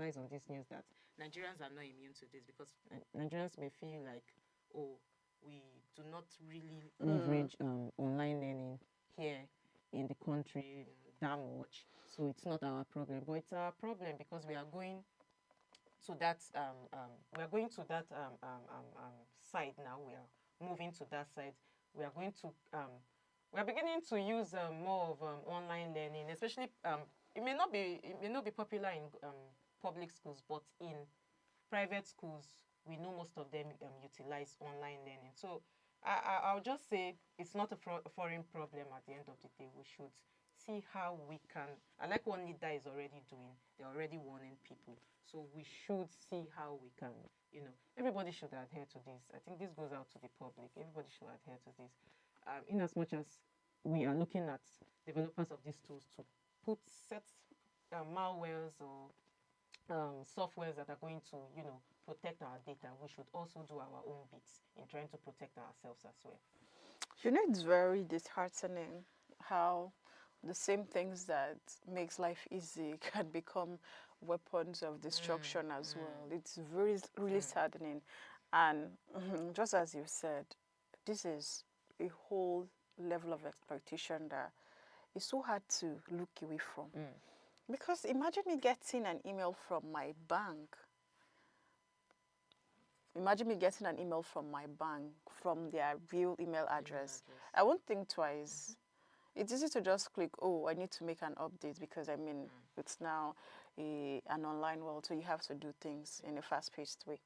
emphasize on this news that Nigerians are not immune to this, because Nigerians may feel like, oh, we do not really leverage online learning here in the country that much, so it's not our problem. But it's our problem because we are going to that side now. We are moving to that side. We are going to we are beginning to use more of online learning, especially it may not be popular in public schools, but in private schools we know most of them utilize online learning. So I'll just say it's not a foreign problem. At the end of the day, we should see how we can, and like what NIDA is already doing, they're already warning people. So we should see how we can, everybody should adhere to this. I think this goes out to the public. Everybody should adhere to this. In as much as we are looking at developers of these tools to put set malwares or softwares that are going to, protect our data, we should also do our own bits in trying to protect ourselves as well. It's very disheartening how the same things that makes life easy can become weapons of destruction as well. It's really saddening. And just as you said, this is a whole level of exploitation that is so hard to look away from. Because imagine me getting an email from my bank. Imagine me getting an email from my bank from their real email address. I won't think twice. It's easy to just click, oh, I need to make an update, because it's now an online world, so you have to do things in a fast-paced way.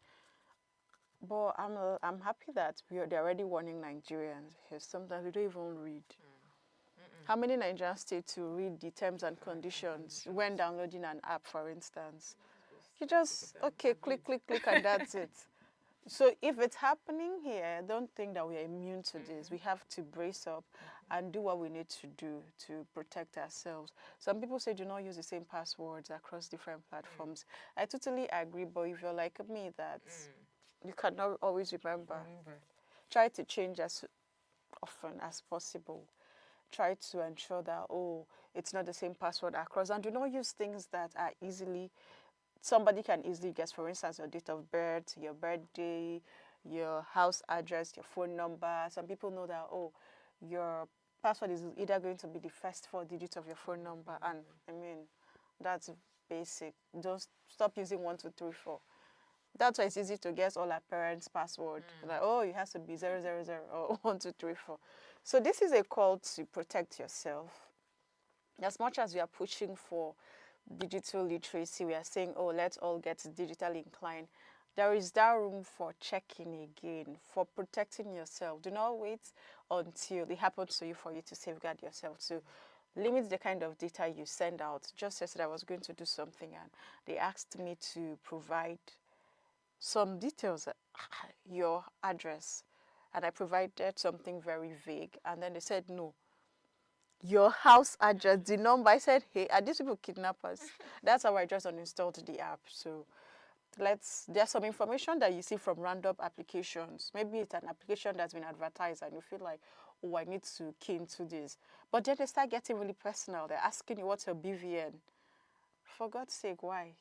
But I'm happy that they're already warning Nigerians, because sometimes we don't even read. How many Nigerians stay to read the terms and conditions when downloading an app, for instance? You just, okay, click, and that's it. So if it's happening here, don't think that we are immune to this. We have to brace up and do what we need to do to protect ourselves. Some people say do not use the same passwords across different platforms. I totally agree, but if you're like me that you cannot always remember, try to change as often as possible. Try to ensure that, it's not the same password across, and do not use things that are somebody can easily guess. For instance, your date of birth, your birthday, your house address, your phone number. Some people know that, your password is either going to be the first 4 digits of your phone number. And that's basic. Don't stop using 1, 2, 3, 4. That's why it's easy to guess all our parents' password. Like, it has to be 000 or 1, 2, 3, 4. So this is a call to protect yourself. As much as we are pushing for digital literacy, we are saying, let's all get digitally inclined. There is that room for checking again, for protecting yourself. Do not wait until it happens to you for you to safeguard yourself. So limit the kind of data you send out. Just yesterday, I was going to do something, and they asked me to provide some details, your address, and I provided something very vague, and then they said, no, your house address, the number. I said, hey, are these people kidnappers? That's how I just uninstalled the app. So there's some information that you see from random applications. Maybe it's an application that's been advertised and you feel like, I need to key into this. But then they start getting really personal. They're asking you, what's your BVN? For God's sake, why?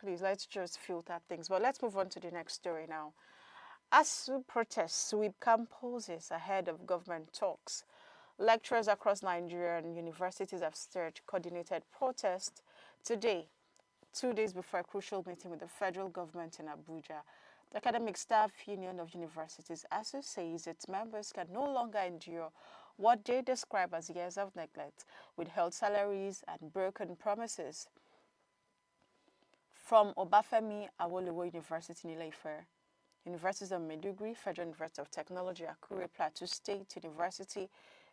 Please, let's just filter things. But let's move on to the next story now. ASUU protests sweep campuses ahead of government talks. Lecturers across Nigerian universities have staged coordinated protest today, 2 days before a crucial meeting with the federal government in Abuja. The Academic Staff Union of Universities, ASUU, says its members can no longer endure what they describe as years of neglect, withheld salaries and broken promises. From Obafemi Awolowo University in Ile-Ife, Universities of Maiduguri, Federal University of Technology, Akure, Plateau State University,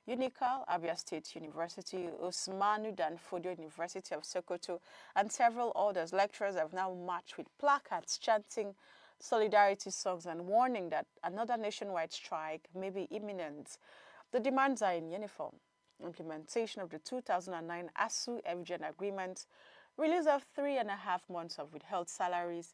UNICAL, Abia State University, Usmanu Danfodio University of Sokoto, and several others, lecturers have now marched with placards chanting solidarity songs and warning that another nationwide strike may be imminent. The demands are in uniform: implementation of the 2009 ASUU Evigen Agreement, release of 3.5 months of withheld salaries,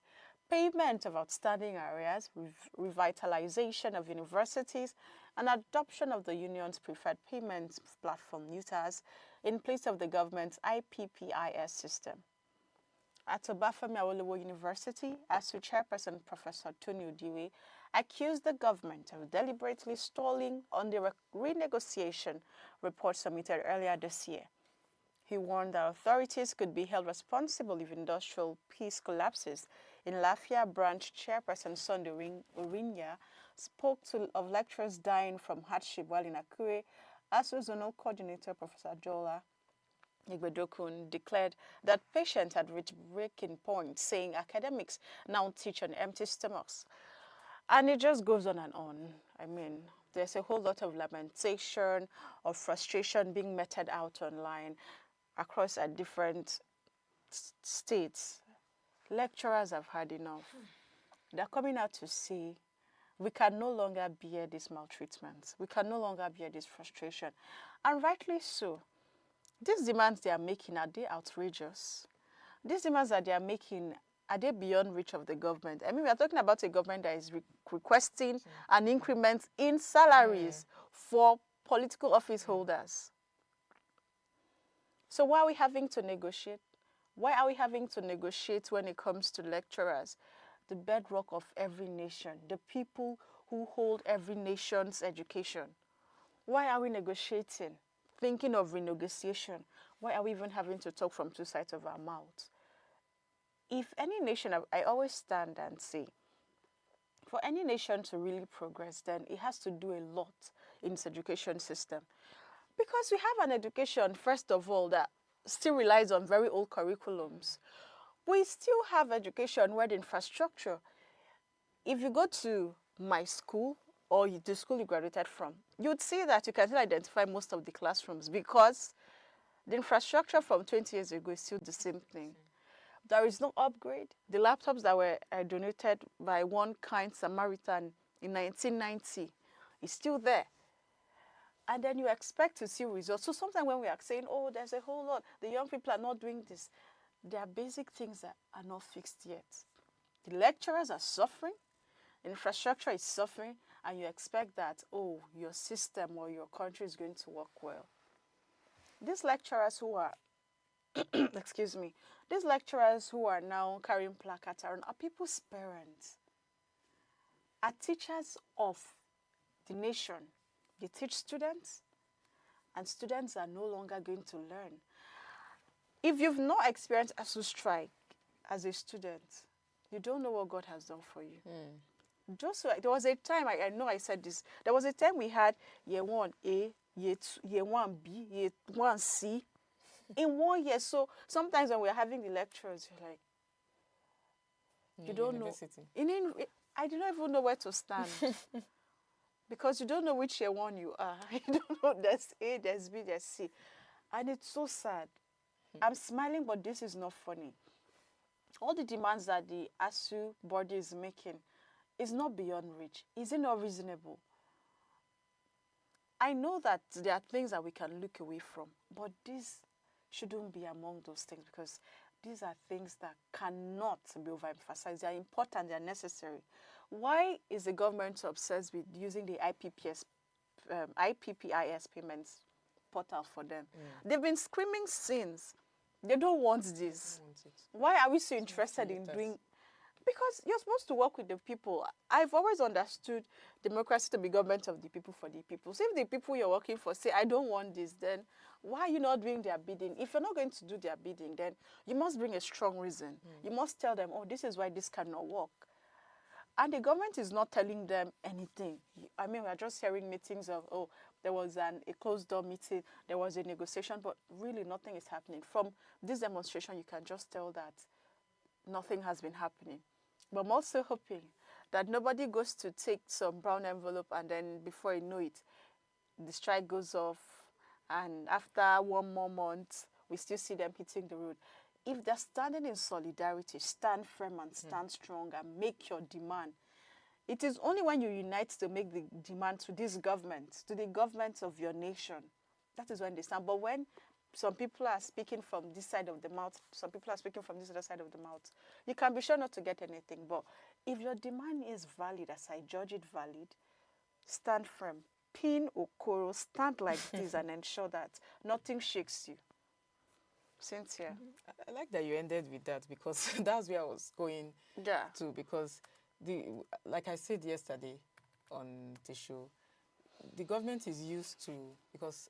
payment of outstanding arrears, revitalization of universities, and adoption of the union's preferred payments platform, UTAS, in place of the government's IPPIS system. at Obafemi Awolowo University, ASUU chairperson Professor Tony Odiwe accused the government of deliberately stalling on the renegotiation report submitted earlier this year. He warned that authorities could be held responsible if industrial peace collapses. In Lafia branch chairperson Sunday Urinya spoke of lecturers dying from hardship, while in Akure, ASUU zonal coordinator Professor Jola Igbedokun declared that patients had reached breaking point, saying academics now teach on empty stomachs. And it just goes on and on. I mean, there's a whole lot of lamentation, of frustration being meted out online across at different states. Lecturers have had enough. They're coming out to say, we can no longer bear this maltreatment. We can no longer bear this frustration. And rightly so. These demands they are making, are they outrageous? These demands that they are making, are they beyond reach of the government? I mean, we are talking about a government that is requesting an increment in salaries for political office holders. So why are we having to negotiate? Why are we having to negotiate when it comes to lecturers? The bedrock of every nation, the people who hold every nation's education. Why are we negotiating? Thinking of renegotiation? Why are we even having to talk from two sides of our mouths? If any nation, I always stand and say, for any nation to really progress, then it has to do a lot in its education system. Because we have an education, first of all, that still relies on very old curriculums. We still have education where the infrastructure, if you go to my school or the school you graduated from, you'd see that you can still identify most of the classrooms because the infrastructure from 20 years ago is still the same thing. There is no upgrade. The laptops that were donated by one kind Samaritan in 1990 is still there. And then you expect to see results. So sometimes when we are saying, oh, there's a whole lot, the young people are not doing this, there are basic things that are not fixed yet. The lecturers are suffering, the infrastructure is suffering, and you expect that, oh, your system or your country is going to work well. These lecturers who are, excuse me, these lecturers who are now carrying placards around are people's parents, are teachers of the nation. They teach students, and students are no longer going to learn. If you've not experienced ASUU strike as a student, you don't know what God has done for you. Just like there was a time, I know I said this, there was a time we had year 1A, year 1B, year 1C in 1 year. So sometimes when we're having the lectures, you're like, you don't university. Know. I do not even know where to stand. Because you don't know which year 1 you are. You don't know there's A, there's B, there's C. And it's so sad. I'm smiling, but this is not funny. All the demands that the ASUU body is making is not beyond reach. Is it not reasonable? I know that there are things that we can look away from, but this shouldn't be among those things because these are things that cannot be overemphasized. They are important, they are necessary. Why is the government obsessed with using the IPPIS payments portal for them? They've been screaming since. They don't want this. Why are we so interested in doing? Because you're supposed to work with the people. I've always understood democracy to be government of the people for the people. So if the people you're working for say, I don't want this, then why are you not doing their bidding? If you're not going to do their bidding, then you must bring a strong reason. You must tell them, oh, this is why this cannot work. And the government is not telling them anything. I mean, we're just hearing meetings of, oh, there was a closed-door meeting, there was a negotiation, but really nothing is happening. From this demonstration, you can just tell that nothing has been happening. But I'm also hoping that nobody goes to take some brown envelope and then before you know it, the strike goes off, and after 1 more month, we still see them hitting the road. If they're standing in solidarity, stand firm and stand strong and make your demand. It is only when you unite to make the demand to this government, to the government of your nation, that is when they stand. But when some people are speaking from this side of the mouth, some people are speaking from this other side of the mouth, you can be sure not to get anything. But if your demand is valid, as I judge it valid, stand firm. Pin Okoro, stand like this and ensure that nothing shakes you. Cynthia. I like that you ended with that, because that's where I was going Yeah. to, because like I said yesterday on the show, the government is used to, because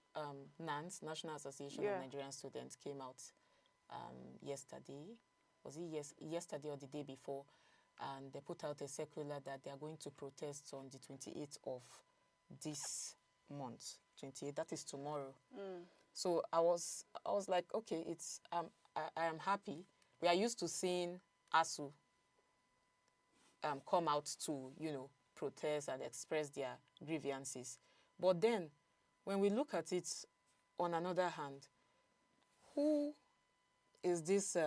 NANS, National Association of Nigerian Students, came out yesterday. Was it yesterday or the day before? And they put out a circular that they are going to protest on the 28th of this month. 28th, that is tomorrow. So I was like, okay, it's I am happy. We are used to seeing ASUU come out to, protest and express their grievances. But then, when we look at it on another hand, who is this,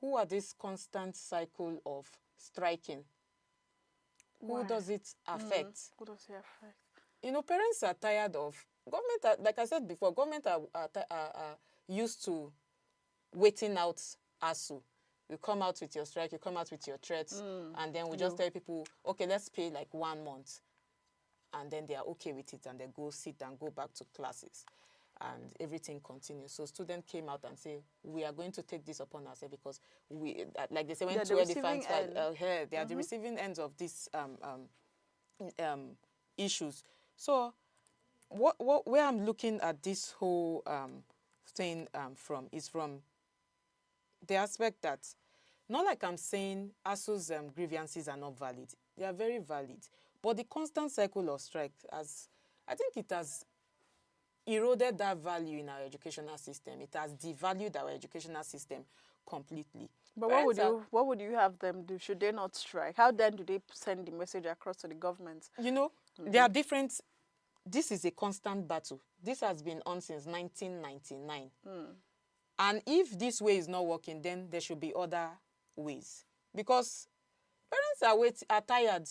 who are this constant cycle of striking? Who does it affect? Who does it affect? Parents are tired of, government, like I said before, government are used to waiting out ASUU. You come out with your strike, you come out with your threats, and then we just tell people, okay, let's pay like 1 month. And then they are okay with it, and they go sit and go back to classes. And everything continues. So students came out and say, we are going to take this upon ourselves, because we, like they say, when two elephants fight, they are the receiving ends of these issues. So where I'm looking at this whole thing from is from the aspect that, not like I'm saying ASUU's grievances are not valid. They are very valid. But the constant cycle of strike, I think it has eroded that value in our educational system. It has devalued our educational system completely. But what would you have them do? Should they not strike? How then do they send the message across to the government? There are different. This is a constant battle. This has been on since 1999. And if this way is not working, then there should be other ways. Because parents are tired.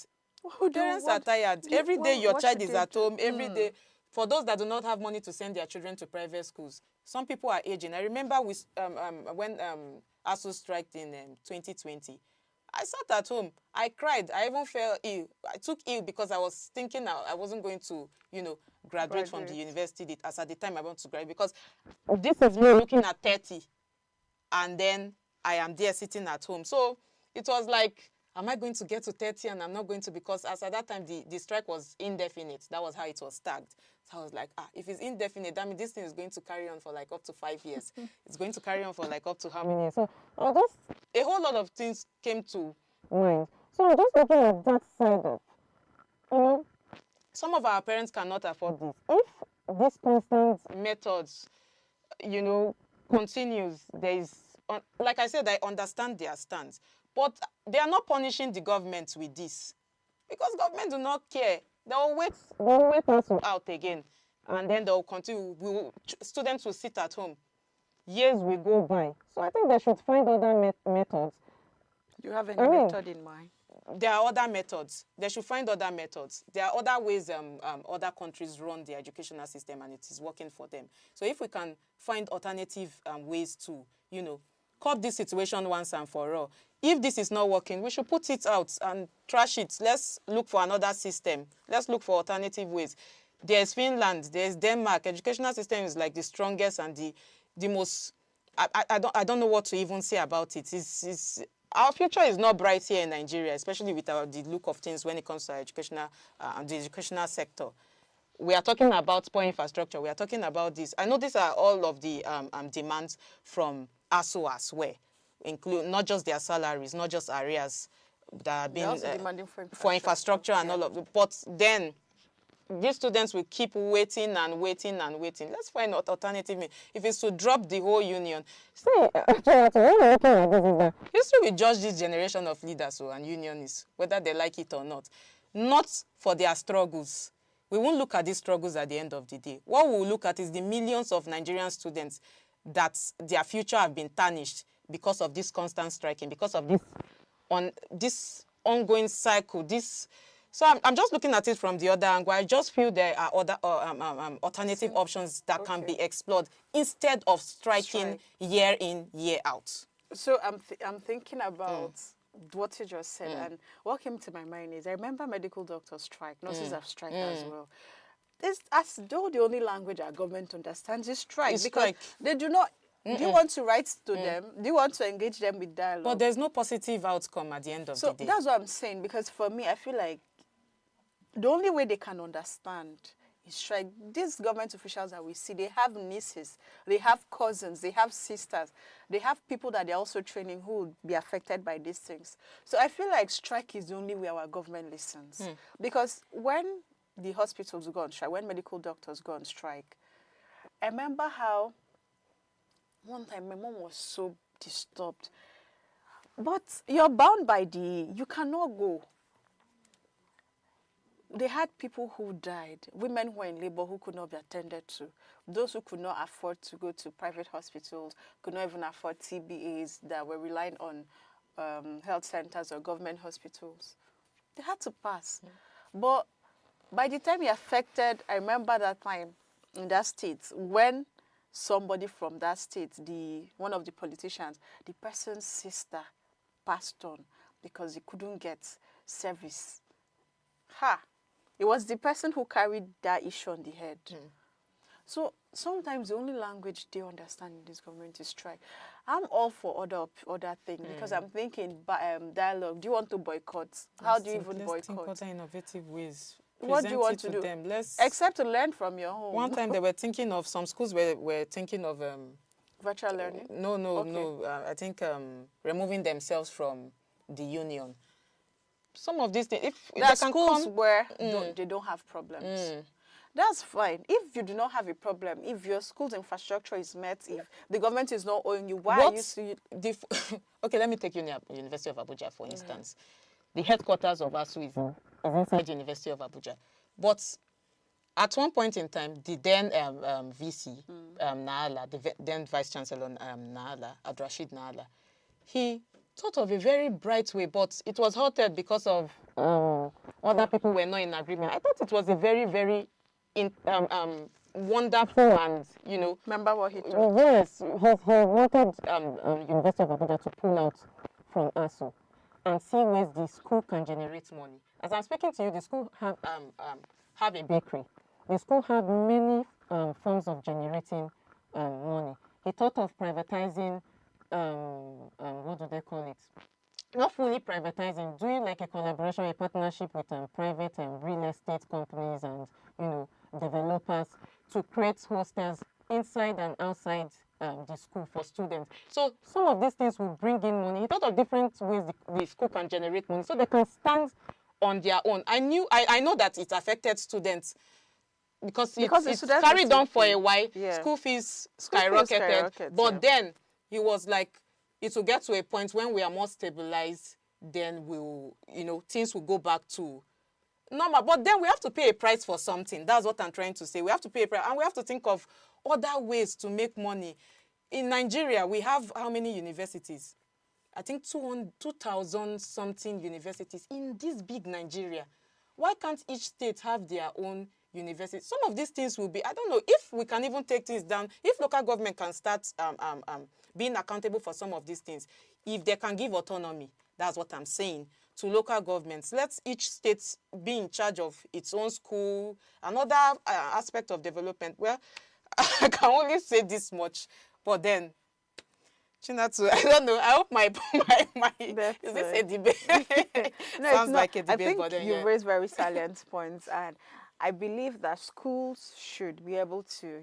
Parents are tired. Every day your child is at home. Every day. For those that do not have money to send their children to private schools, some people are aging. I remember when ASUU striked in 2020, I sat at home. I cried. I even fell ill. I took ill because I was thinking I wasn't going to, graduate from the university as at the time I want to graduate. Because this is me looking at 30, and then I am there sitting at home. So it was like, am I going to get to 30 and I'm not going to? Because as at that time, the strike was indefinite. That was how it was tagged. So I was like, if it's indefinite, that means this thing is going to carry on for like up to 5 years. It's going to carry on for like up to how many years? So a whole lot of things came to mind. So I'm just looking at that side of, some of our parents cannot afford this. If this constant methods, continues, there is, like I said, I understand their stance. But they are not punishing the government with this, because government do not care. They will wait us out again, and then they will continue. Students will sit at home. Years will go by. So I think they should find other methods. Do you have any method in mind? There are other methods. They should find other methods. There are other ways other countries run their educational system, and it is working for them. So if we can find alternative ways to, cut this situation once and for all. If this is not working, we should put it out and trash it. Let's look for another system. Let's look for alternative ways. There's Finland, there's Denmark. Educational system is like the strongest and the most, I don't know what to even say about it. Our future is not bright here in Nigeria, especially with the look of things when it comes to the educational sector. We are talking about poor infrastructure. We are talking about this. I know these are all of the demands from ASUU as well, include not just their salaries, not just areas that are being demanding for infrastructure and all of it. But then these students will keep waiting and waiting and waiting. Let's find an alternative. If it's to drop the whole union, history will judge this generation of leaders and unionists, whether they like it or not. Not for their struggles. We won't look at these struggles at the end of the day. What we'll look at is the millions of Nigerian students that their future have been tarnished because of this constant striking, because of this ongoing cycle. So I'm just looking at it from the other angle. I just feel there are other alternative options that can be explored instead of striking year in, year out. So I'm thinking about what you just said, and what came to my mind is I remember medical doctors strike, nurses have striked as well. it's as though the only language our government understands is strike. It's because strike. they do not. Do you want to write to them? Do you want to engage them with dialogue? But there's no positive outcome at the end of the day. So that's what I'm saying, because for me, I feel like the only way they can understand is strike. These government officials that we see, they have nieces, they have cousins, they have sisters, they have people that they're also training who will be affected by these things. So I feel like strike is the only way our government listens. Because when the hospitals go on strike, when medical doctors go on strike, I remember how one time my mom was so disturbed. But you're bound by you cannot go. They had people who died, women who were in labor who could not be attended to, those who could not afford to go to private hospitals, could not even afford TBAs, that were relying on health centers or government hospitals. They had to pass. But by the time it affected, I remember that time in that state, when somebody from that state, one of the politicians, the person's sister passed on because he couldn't get service. It was the person who carried that issue on the head. So sometimes the only language they understand in this government is strike. I'm all for other things because I'm thinking dialogue. Do you want to boycott? How do you even boycott? Let's think other innovative ways. What do you want to do? Them. Except to learn from your home. One time they were thinking of, some schools were thinking of... virtual learning? No. I think removing themselves from the union. Some of these things, if there are they can schools come, where they don't have problems. That's fine. If you do not have a problem, if your school's infrastructure is met, if the government is not owing you, why are you... Okay, let me take University of Abuja, for instance. The headquarters of ASUU is inside the University of Abuja. But at one point in time, the then VC, Naala, the then Vice Chancellor Naala, Abdurrashid Naala, he thought of a very bright way, but it was halted because of other people were not in agreement. I thought it was a very, very wonderful and, Remember what he told? Yes, he wanted University of Abuja to pull out from ASUU and see ways the school can generate money. As I'm speaking to you, the school have a bakery. The school have many forms of generating money. He thought of privatizing, what do they call it? Not fully privatizing, doing like a collaboration, a partnership with private real estate companies and, developers to create hostels inside and outside the school for students. So some of these things will bring in money. He thought of different ways the school can generate money so they can stand on their own. I know that it affected students because it's carried on for a while. Yeah. School fees skyrocketed. But then he was like, it will get to a point when we are more stabilized, then things will go back to normal. But then we have to pay a price for something. That's what I'm trying to say. We have to pay a price, and we have to think of other ways to make money. In Nigeria, we have how many universities? I think 2,000 something universities in this big Nigeria. Why can't each state have their own university? Some of these things will be, I don't know, if we can even take things down, if local government can start being accountable for some of these things, if they can give autonomy, that's what I'm saying, to local governments. Let each state be in charge of its own school. Another aspect of development, well, I can only say this much, but then, Chinatu, I don't know. I hope my is this a debate? No, Sounds it's not. like a debate, I think but then, you raised very salient points, and I believe that schools should be able to,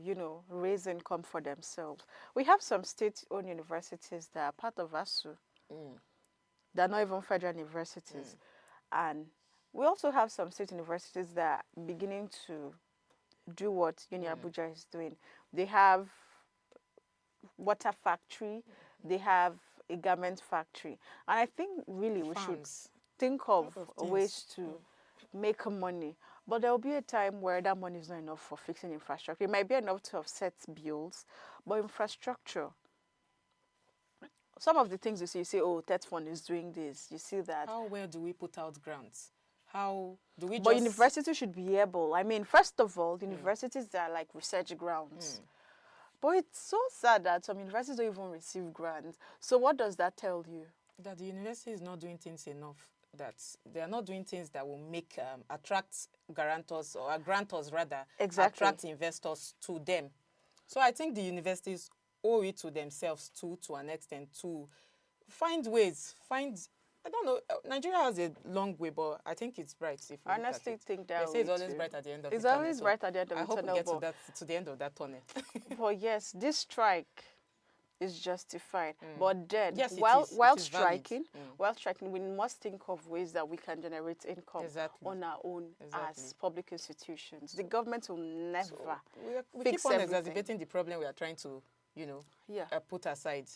raise income for themselves. We have some state-owned universities that are part of ASUU. They're not even federal universities. And we also have some state universities that are beginning to do what Uni Abuja is doing. They have water factory, they have a garment factory. And I think really we should think of ways to make money. But there will be a time where that money is not enough for fixing infrastructure. It might be enough to offset bills, but infrastructure, some of the things you say, oh, TET Fund is doing this. You see that. How well do we put out grants? How do we But universities should be able. I mean, first of all, universities are like research grounds. But it's so sad that some universities don't even receive grants. So what does that tell you? That the university is not doing things enough. that they are not doing things that will make attract guarantors or grantors rather attract investors to them. So I think the universities owe it to themselves too, to an extent, to find ways, I don't know. Nigeria has a long way, but I think it's bright. If I honestly think that they say it's always bright at the end of the it's tunnel. always bright at the end of the tunnel. I hope we get to the end of that tunnel. But yes, this strike is justified. But then, yes, while striking, we must think of ways that we can generate income on our own as public institutions. The government will never we fix keep on everything. exacerbating the problem we are trying to, put aside.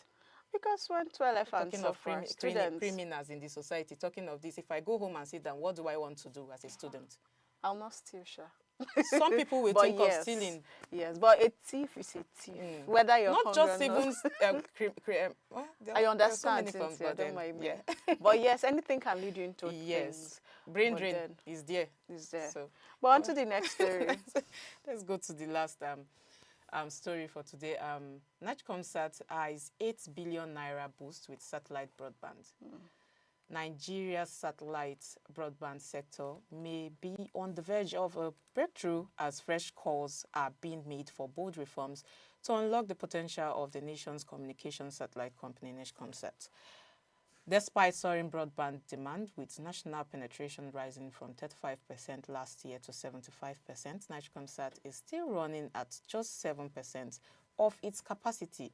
Because when 12 and talking of students, criminals in the society, talking of this, if I go home and sit down, what do I want to do as a student? I'll not steal, sure. Some people will think of stealing. Yes, but a thief is a thief. Whether you're not just even. I understand. So I don't mind. Yeah. But yes, anything can lead you into things. Brain drain is there. So, but on to the next story. Let's go to the last story for today. NIGCOMSAT eyes 8 billion naira boost with satellite broadband. Nigeria's satellite broadband sector may be on the verge of a breakthrough as fresh calls are being made for bold reforms to unlock the potential of the nation's communication satellite company, NIGCOMSAT. Despite soaring broadband demand, with national penetration rising from 35% last year to 75%, NIGCOMSAT is still running at just 7% of its capacity,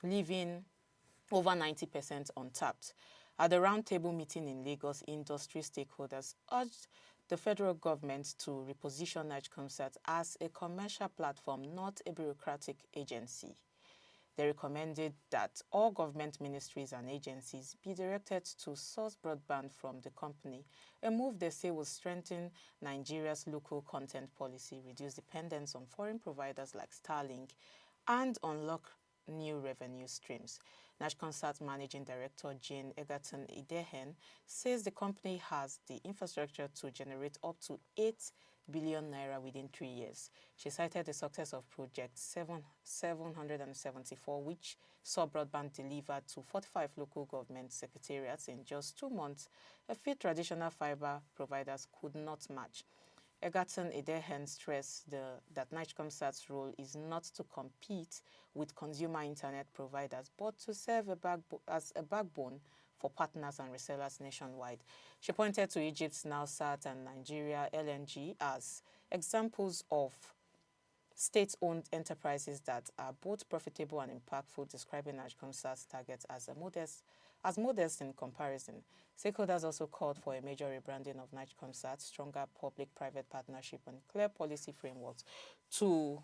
leaving over 90% untapped. At the roundtable meeting in Lagos, industry stakeholders urged the federal government to reposition NIGCOMSAT as a commercial platform, not a bureaucratic agency. They recommended that all government ministries and agencies be directed to source broadband from the company, a move they say will strengthen Nigeria's local content policy, reduce dependence on foreign providers like Starlink, and unlock new revenue streams. NIGCOMSAT Managing Director Jane Egerton Idehen says the company has the infrastructure to generate up to 8 billion naira within 3 years. She cited the success of Project 774, which saw broadband delivered to 45 local government secretariats in just 2 months, a feat traditional fiber providers could not match. Egerton Idehen stressed that NIGCOMSAT's role is not to compete with consumer internet providers, but to serve as a backbone for partners and resellers nationwide. She pointed to Egypt's NALSAT and Nigeria LNG as examples of state-owned enterprises that are both profitable and impactful, describing NIGCOMSAT's targets as modest in comparison. Stakeholders also called for a major rebranding of NIGCOMSAT, stronger public-private partnership, and clear policy frameworks to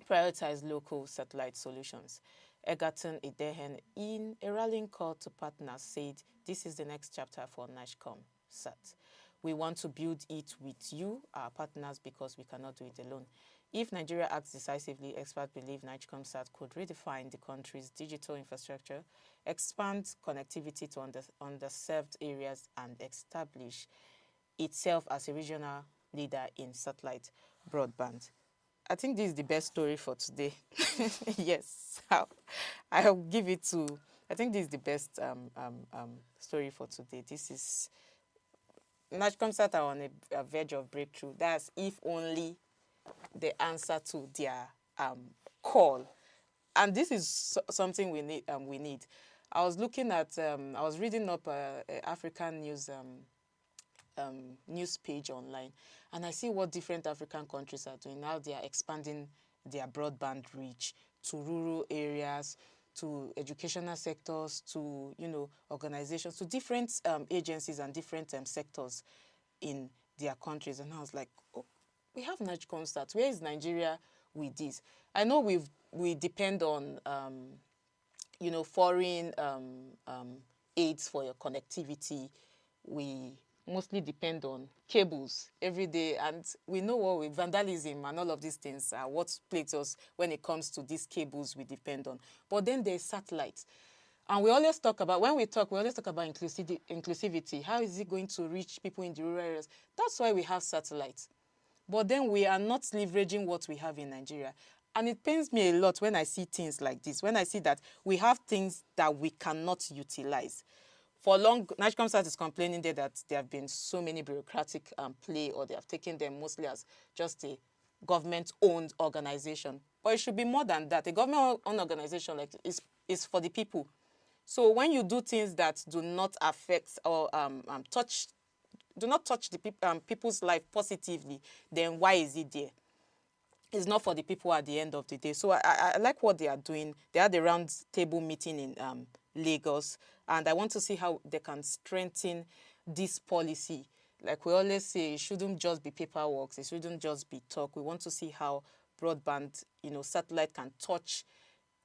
prioritize local satellite solutions. Egerton Idehen, in a rallying call to partners, said, "This is the next chapter for NIGCOMSAT. We want to build it with you, our partners, because we cannot do it alone." If Nigeria acts decisively, experts believe NIGCOMSAT could redefine the country's digital infrastructure, expand connectivity to underserved areas, and establish itself as a regional leader in satellite broadband. I think this is the best story for today. Yes, I'll give it to. I think this is the best story for today. This is NIGCOMSAT are on a verge of breakthrough. That's if only the answer to their call, and this is something we need. I was looking at. I was reading up African news. News page online, and I see what different African countries are doing. Now they are expanding their broadband reach to rural areas, to educational sectors, to organizations, to different agencies and different sectors in their countries. And I was like, oh, we have NIGCOMSAT. Where is Nigeria with this? I know we depend on foreign aids for your connectivity. We mostly depend on cables every day, and we know what vandalism and all of these things are what plagues us when it comes to these cables we depend on. But then there's satellites, and we always talk about inclusivity. How is it going to reach people in the rural areas? That's why we have satellites. But then we are not leveraging what we have in Nigeria. And it pains me a lot when I see things like this, when I see that we have things that we cannot utilize. for long, NIGCOMSAT is complaining there that there have been so many bureaucratic play, or they have taken them mostly as just a government-owned organization. But it should be more than that. A government-owned organization is for the people. So when you do things that do not affect or do not touch the people's life positively, then why is it there? It's not for the people at the end of the day. So I like what they are doing. They had a round table meeting in Lagos, and I want to see how they can strengthen this policy. Like we always say, it shouldn't just be paperwork. It shouldn't just be talk. We want to see how broadband, satellite can touch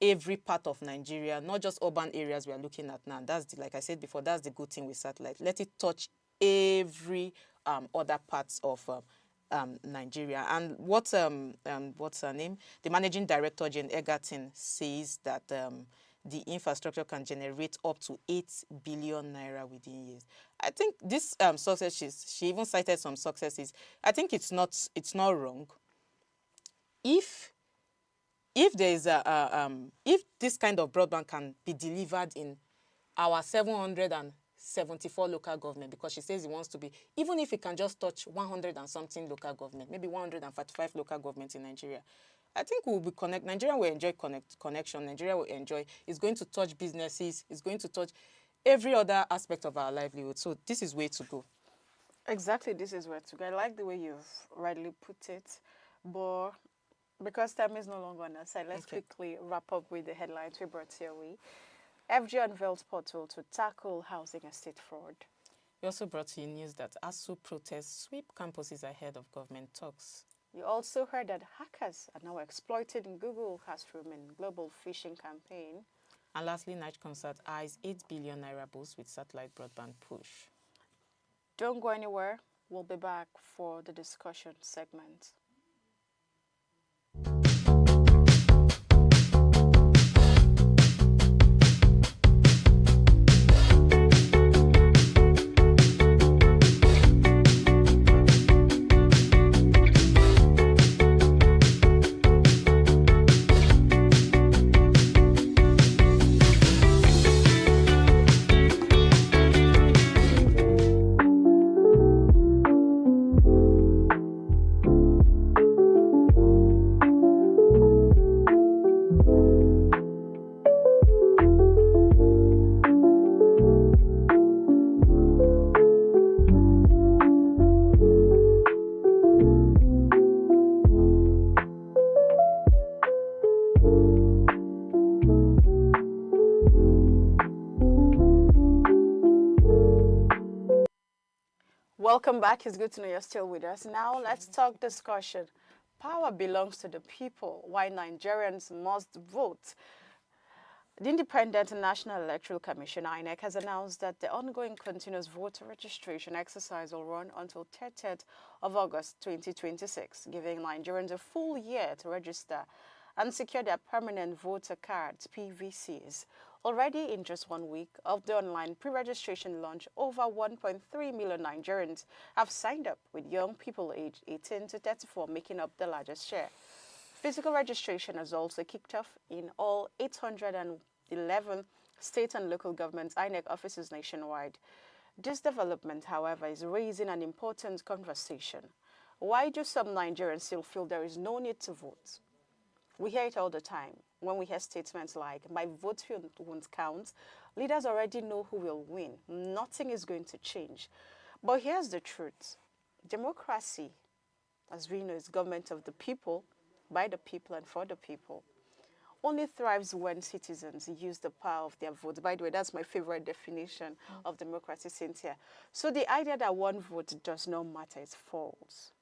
every part of Nigeria, not just urban areas we are looking at now. That's like I said before, that's the good thing with satellite. Let it touch every other parts of Nigeria. And what's her name? The managing director, Jane Egerton, says that the infrastructure can generate up to 8 billion naira within years. I think this success, she even cited some successes. I think it's not wrong. If there is if this kind of broadband can be delivered in our 774 local government, because she says it wants to be, even if it can just touch 100 and something local government, maybe 145 local governments in Nigeria, I think we'll be Nigeria will enjoy connection. Nigeria will enjoy. It's going to touch businesses. It's going to touch every other aspect of our livelihood. So this is way to go. Exactly, this is where to go. I like the way you've rightly put it, but because time is no longer on our side, let's quickly wrap up with the headlines we brought your way. FG unveils portal to tackle housing estate fraud. We also brought you news that ASUU protests sweep campuses ahead of government talks. You also heard that hackers are now exploiting Google Classroom in global phishing campaign. And lastly, NIGCOMSAT eyes 8 billion naira boost with satellite broadband push. Don't go anywhere. We'll be back for the discussion segment. Welcome back. It's good to know you're still with us. Now let's talk discussion. Power belongs to the people. Why Nigerians must vote. The Independent National Electoral Commission, INEC, has announced that the ongoing continuous voter registration exercise will run until 30th of August 2026, giving Nigerians a full year to register and secure their permanent voter cards, PVCs. Already in just 1 week of the online pre-registration launch, over 1.3 million Nigerians have signed up, with young people aged 18 to 34 making up the largest share. Physical registration has also kicked off in all 811 state and local government INEC offices nationwide. This development, however, is raising an important conversation. Why do some Nigerians still feel there is no need to vote? We hear it all the time. When we hear statements like, my vote won't count, leaders already know who will win. Nothing is going to change. But here's the truth. Democracy, as we know, is government of the people, by the people and for the people, only thrives when citizens use the power of their votes. By the way, that's my favorite definition of democracy, Cynthia. So the idea that one vote does not matter is false.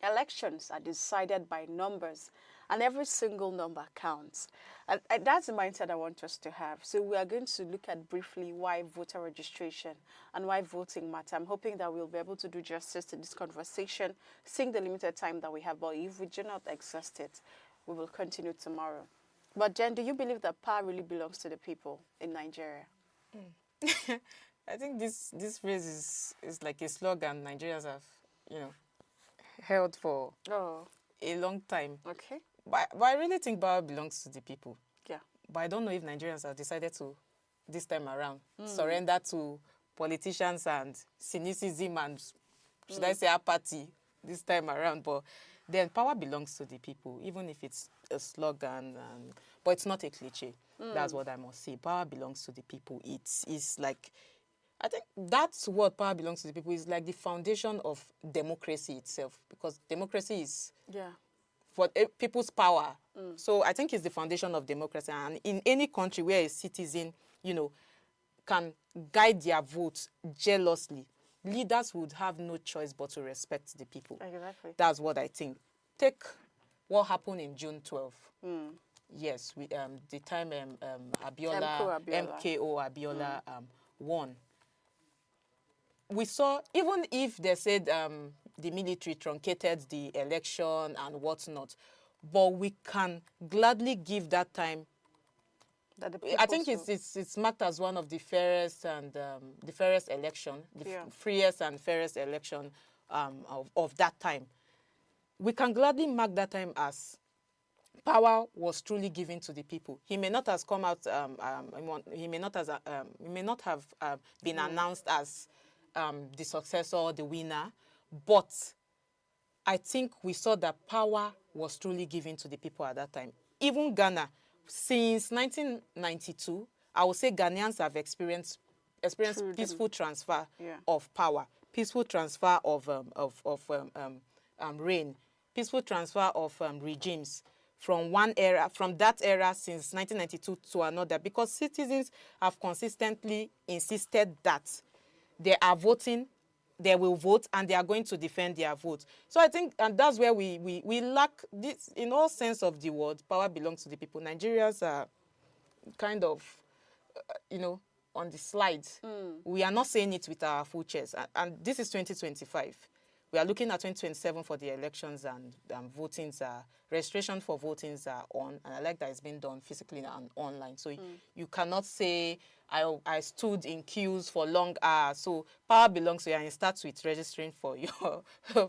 Elections are decided by numbers, and every single number counts. And that's the mindset I want us to have. So we are going to look at briefly why voter registration and why voting matter. I'm hoping that we'll be able to do justice to this conversation, seeing the limited time that we have. But if we do not exhaust it, we will continue tomorrow. But Jen, do you believe that power really belongs to the people in Nigeria? I think this phrase is like a slogan Nigerians have, held for a long time. Okay. But I really think power belongs to the people. Yeah. But I don't know if Nigerians have decided to this time around. Surrender to politicians and cynicism and, should I say, apathy this time around. But then power belongs to the people, even if it's a slogan. But it's not a cliche. That's what I must say. Power belongs to the people. It's like, I think that's what power belongs to the people is like the foundation of democracy itself, because democracy is for people's power. So I think it's the foundation of democracy. And in any country where a citizen, you know, can guide their votes jealously, leaders would have no choice but to respect the people. Exactly. That's what I think. Take what happened in June 12. Yes, we, the time MKO Abiola won. We saw, even if they said the military truncated the election and whatnot, but we can gladly give that time. I think it's marked as one of the fairest and the fairest election, the freest and fairest election of that time. We can gladly mark that time as power was truly given to the people. He may not have come out. He may not have been announced as the successor or the winner, but I think we saw that power was truly given to the people at that time. Even Ghana, since 1992, I would say Ghanaians have experienced peaceful transfer of power, peaceful transfer of reign, peaceful transfer of regimes from one era, from that era since 1992 to another, because citizens have consistently insisted that they are voting, they will vote, and they are going to defend their vote. So I think, and that's where we lack this, in all sense of the word, power belongs to the people. Nigerians are kind of, you know, on the slide. We are not saying it with our full chest. And this is 2025. We are looking at 2027 for the elections, and votings are, registration for votings are on, and I like that it's being done physically and online. So you cannot say, I stood in queues for long hours. So power belongs to you, and it starts with registering for your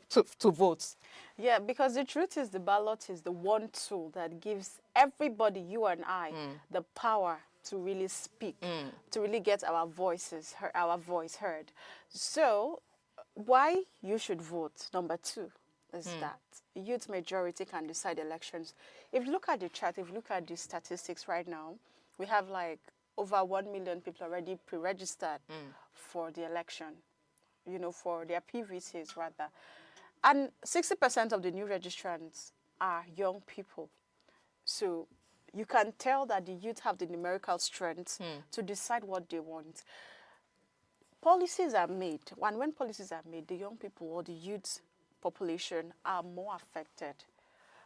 to vote. Yeah, because the truth is the ballot is the one tool that gives everybody, you and I, the power to really speak, to really get our voices, our voice heard. So why you should vote, number 2, is that youth majority can decide elections. If you look at the chart, if you look at the statistics right now, we have like over 1 million people already pre-registered for the election, you know, for their PVCs rather. And 60% of the new registrants are young people. So you can tell that the youth have the numerical strength to decide what they want. Policies are made, and when policies are made, the young people or the youth population are more affected.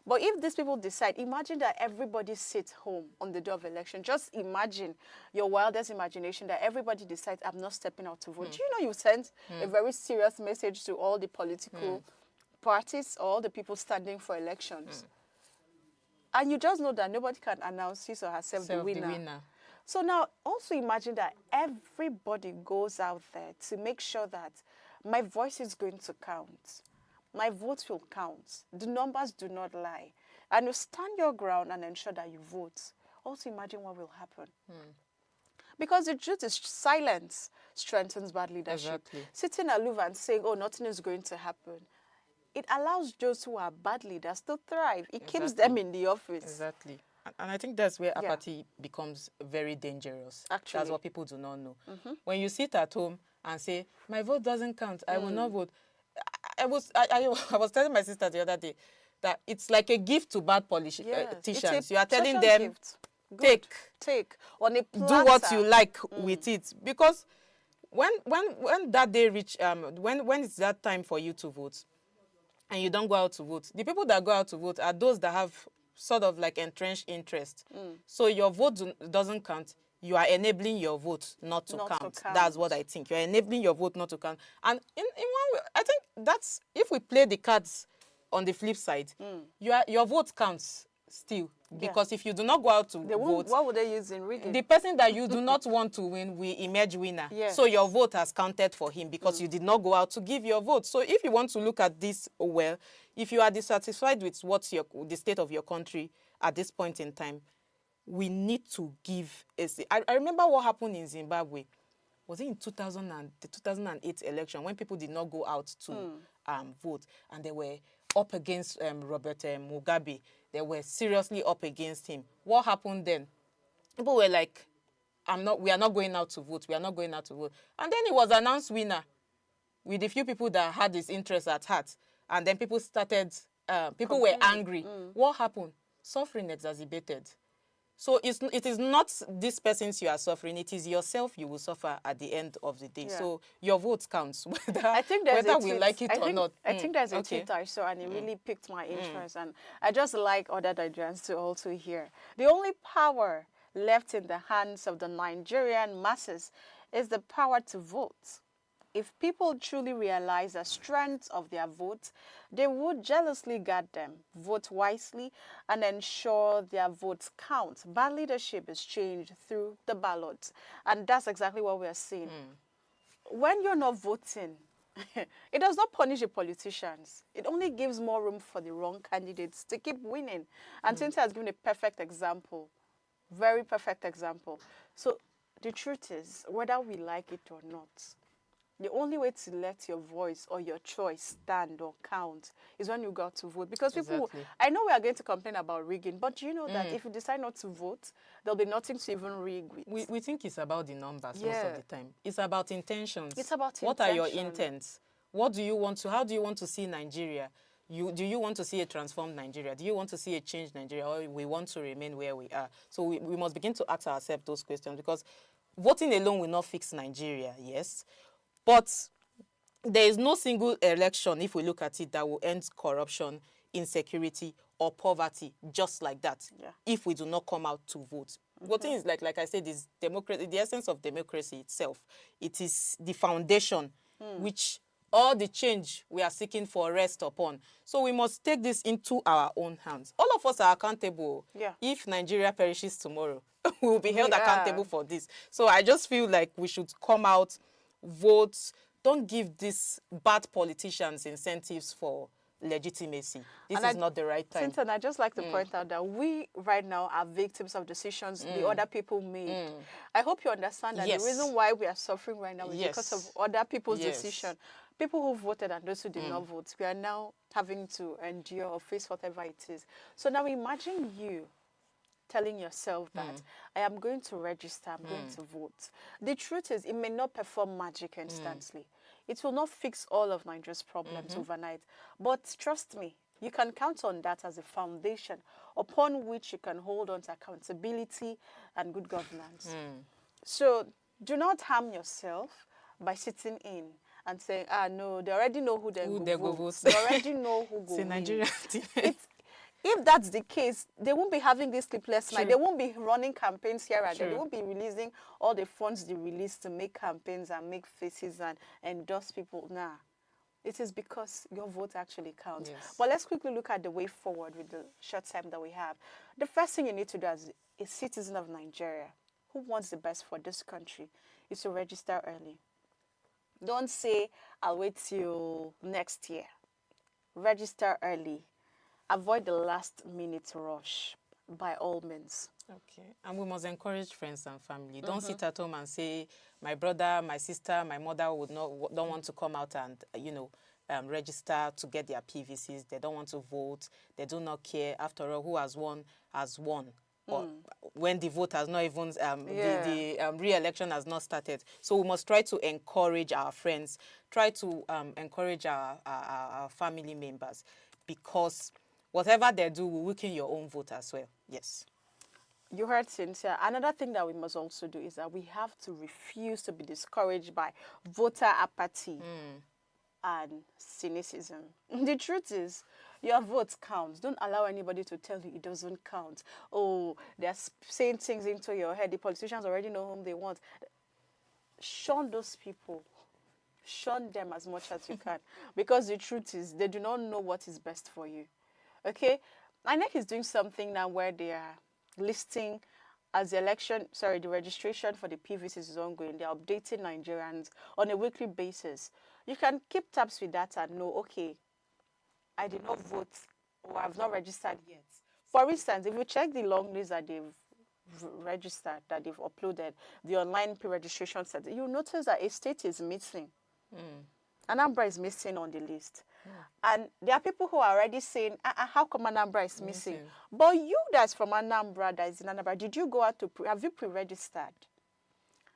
But if these people decide, imagine that everybody sits home on the day of election. Just imagine your wildest imagination that everybody decides, I'm not stepping out to vote. Do you know you sent a very serious message to all the political parties, all the people standing for elections? And you just know that nobody can announce his or herself the winner. So now also imagine that everybody goes out there to make sure that my voice is going to count. My votes will count. The numbers do not lie. And you stand your ground and ensure that you vote. Also imagine what will happen. Because the truth is silence strengthens bad leadership. Exactly. Sitting aloof and saying, oh, nothing is going to happen, it allows those who are bad leaders to thrive. It keeps them in the office. Exactly. And I think that's where apathy becomes very dangerous. Actually. That's what people do not know. When you sit at home and say, my vote doesn't count, I will not vote. I was telling my sister the other day that it's like a gift to bad politicians. You are telling them, take on a platter. Do what you like with it. Because when that day reach, when it's that time for you to vote, and you don't go out to vote, the people that go out to vote are those that have sort of like entrenched interest. So your vote doesn't count. You are enabling your vote not to count. That's what I think. You're enabling your vote not to count. And in one way, I think that's, if we play the cards on the flip side, your vote counts still. Because if you do not go out to vote, what would they use in rigging? The person that you do not want to win will emerge winner. Yes. So your vote has counted for him because you did not go out to give your vote. So if you want to look at this well, if you are dissatisfied with the state of your country at this point in time, we need to give I remember what happened in Zimbabwe. Was it in 2008 election when people did not go out to vote, and they were up against Robert Mugabe. They were seriously up against him. What happened then? People were like, we are not going out to vote. We are not going out to vote. And then he was announced winner with a few people that had his interests at heart. And then people people were angry. What happened? Suffering exacerbated. So it is not these persons you are suffering. It is yourself you will suffer at the end of the day. Yeah. So your vote counts, whether we like it or not. I think there's a tweet I saw, and it really piqued my interest. And I just like other Nigerians to also hear. The only power left in the hands of the Nigerian masses is the power to vote. If people truly realize the strength of their votes, they would jealously guard them, vote wisely, and ensure their votes count. Bad leadership is changed through the ballot, and that's exactly what we are seeing. When you're not voting, it does not punish the politicians. It only gives more room for the wrong candidates to keep winning. And Cynthia has given a perfect example, very perfect example. So the truth is, whether we like it or not, the only way to let your voice or your choice stand or count is when you go out to vote. Because people, I know we are going to complain about rigging, but you know that if you decide not to vote, there'll be nothing to even rig with. We think it's about the numbers most of the time. It's about intentions. It's about what are your intents? What do you want to, how do you want to see Nigeria? Do you want to see a transformed Nigeria? Do you want to see a changed Nigeria? Or we want to remain where we are? So we must begin to ask ourselves those questions, because voting alone will not fix Nigeria, yes. But there is no single election, if we look at it, that will end corruption, insecurity, or poverty just like that, if we do not come out to vote. Voting is, like I said, is democracy, the essence of democracy itself. It is the foundation which all the change we are seeking for rest upon. So we must take this into our own hands. All of us are accountable. If Nigeria perishes tomorrow, we will be held accountable for this. So I just feel like we should come out, vote. Don't give these bad politicians incentives for legitimacy. This is not the right time. Cynthia, I just like to point out that we right now are victims of decisions the other people made. I hope you understand that the reason why we are suffering right now is because of other people's decision. People who voted and those who did not vote, we are now having to endure or face whatever it is. So now imagine you telling yourself that I am going to register, I'm going to vote. The truth is, it may not perform magic instantly. It will not fix all of Nigeria's problems overnight. But trust me, you can count on that as a foundation upon which you can hold on to accountability and good governance. So do not harm yourself by sitting in and saying, no, they already know who they go vote. They already know who go win. Nigeria. If that's the case, they won't be having this sleepless night. They won't be running campaigns here and there. They won't be releasing all the funds they release to make campaigns and make faces and endorse people. Nah, it is because your vote actually counts. But let's quickly look at the way forward with the short time that we have. The first thing you need to do as a citizen of Nigeria who wants the best for this country is to register early. Don't say, I'll wait till next year. Register early. Avoid the last minute rush by all means. Okay. And we must encourage friends and family. Don't sit at home and say, my brother, my sister, my mother don't want to come out and, register to get their PVCs. They don't want to vote. They do not care. After all, who has won has won. Or when the vote has not even, the re-election has not started. So we must try to encourage our friends, try to encourage our family members, because whatever they do will weaken your own vote as well. Yes. You heard Cynthia. Another thing that we must also do is that we have to refuse to be discouraged by voter apathy and cynicism. The truth is, your vote counts. Don't allow anybody to tell you it doesn't count. Oh, they're saying things into your head. The politicians already know whom they want. Shun those people. Shun them as much as you can. Because the truth is, they do not know what is best for you. Okay? INEC is doing something now where they are listing as the registration for the PVCs is ongoing. They're updating Nigerians on a weekly basis. You can keep tabs with that and know, okay, I did not vote or I've not registered yet. For instance, if you check the long list that they've registered, that they've uploaded the online pre-registration set, you'll notice that a state is missing. Anambra is missing on the list. And there are people who are already saying, how come Anambra is missing? But you that's from Anambra, that is in Anambra, did you go out to, have you pre-registered?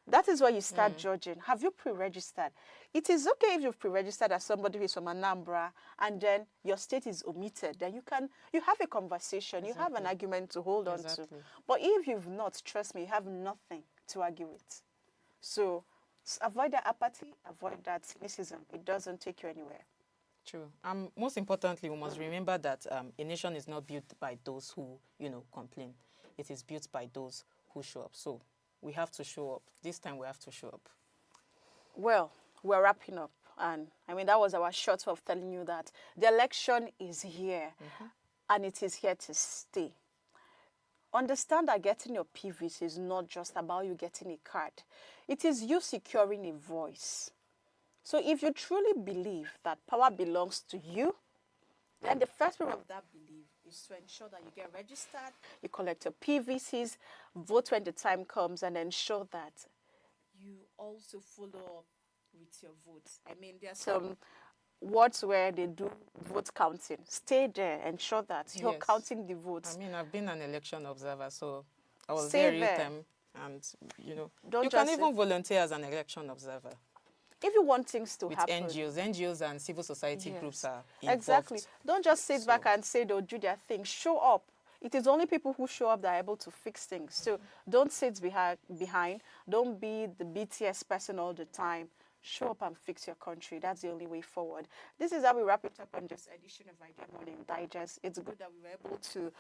That is where you start judging. Have you pre-registered? It is okay if you've pre-registered as somebody who is from Anambra and then your state is omitted. Then you have a conversation, you have an argument to hold on to. But if you've not, trust me, you have nothing to argue with. So avoid that apathy, avoid that cynicism. It doesn't take you anywhere. True. Most importantly, we must remember that a nation is not built by those who, complain. It is built by those who show up. So we have to show up. This time we have to show up. Well, we're wrapping up. And I mean, that was our short of telling you that the election is here and it is here to stay. Understand that getting your PVC is not just about you getting a card. It is you securing a voice. So if you truly believe that power belongs to you, then the first part of that belief is to ensure that you get registered, you collect your PVCs, vote when the time comes, and ensure that you also follow up with your votes. I mean, there are some wards where they do vote counting. Stay there, ensure that you're counting the votes. I mean, I've been an election observer, so I was there every time. And, you can even volunteer as an election observer. If you want things to happen. With NGOs and civil society groups are involved. Exactly. Don't just sit back and say they'll do their thing. Show up. It is only people who show up that are able to fix things. So don't sit behind. Don't be the BTS person all the time. Show up and fix your country. That's the only way forward. This is how we wrap it up on this edition of Idea Morning Digest. It's good that we were able to,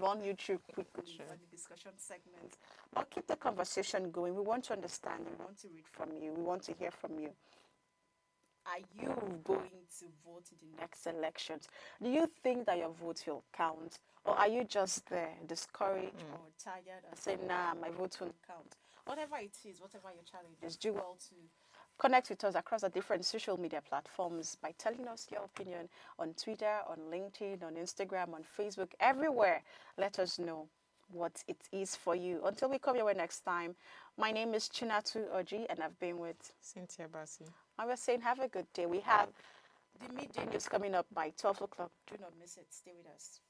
run you through quickly on the discussion segment. But keep the conversation going. We want to understand. We want to read from you. We want to hear from you. Are you going to vote in the next elections? Do you think that your vote will count? Or are you just there, discouraged or tired or saying, nah, my vote won't count? Whatever it is, whatever your challenge is, do well to connect with us across the different social media platforms by telling us your opinion on Twitter, on LinkedIn, on Instagram, on Facebook, everywhere. Let us know what it is for you. Until we come your way next time, my name is Chinatu Oji, and I've been with Cynthia Bassi. And we're saying have a good day. We have the midday news coming up by 12 o'clock. Do not miss it. Stay with us.